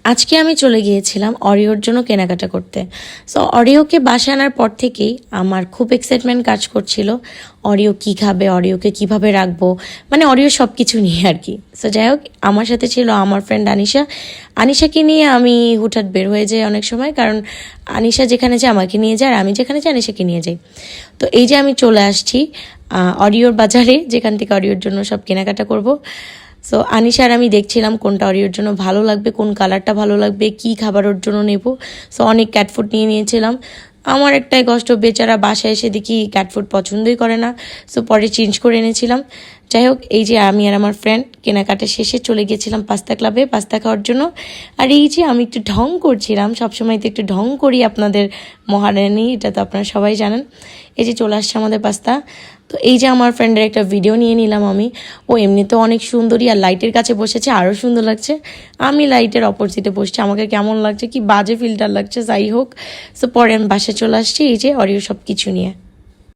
আজকে আমি চলে গিয়েছিলাম অরিওর জন্য কেনাকাটা করতে। সো অরিওকে বাসায় আনার পর থেকেই আমার খুব এক্সাইটমেন্ট কাজ করছিল, অরিও কী খাবে, অরিওকে কিভাবে রাখবো, মানে অরিও সব কিছু নিয়ে আর কি। সো যাই হোক, আমার সাথে ছিল আমার ফ্রেন্ড আনিশা। আনিশাকে নিয়ে আমি হুটহাট বের হয়ে যাই অনেক সময়, কারণ আনিশা যেখানে যায় আমাকে নিয়ে যায়, আর আমি যেখানে যাই আনিশাকে নিয়ে যাই। তো এই যে আমি চলে আসছি অরিওর বাজারে, যেখান থেকে অরিওর জন্য সব কেনাকাটা করব। সো আনিশা আর আমি দেখছিলাম কোনটা অরিওর জন্য ভালো লাগবে, কোন কালারটা ভালো লাগবে, কি খাবার ওর জন্য নেব। সো অনেক ক্যাট ফুড নিয়ে নিয়েছিলাম। আমার একটাই কষ্ট, বেচারা বাসায় এসে দেখি ক্যাট ফুড পছন্দই করে না। সো পরে চেঞ্জ করে এনেছিলাম। যাই হোক, এই যে আমি আর আমার ফ্রেন্ড কেনাকাটা শেষে চলে গিয়েছিলাম পাস্তা ক্লাবে পাস্তা খাওয়ার জন্য। আর এই যে আমি একটু ঢং করছিলাম, সবসময় তো একটু ঢং করি আপনাদের মহারানী, এটা তো আপনারা সবাই জানেন। এই যে চলে আসছে আমাদের পাস্তা। তো এই যে আমার ফ্রেন্ডের একটা ভিডিও নিয়ে নিলাম আমি। ও এমনিতেও অনেক সুন্দরী, আর লাইটের কাছে বসেছে আরও সুন্দর লাগছে। আমি লাইটের অপোজিটে বসছি, আমাকে কেমন লাগছে, কি বাজে ফিল্টার লাগছে। যাই হোক, সো পরে আমি বাসায় চলে আসছি এই যে অরিও সব কিছু নিয়ে।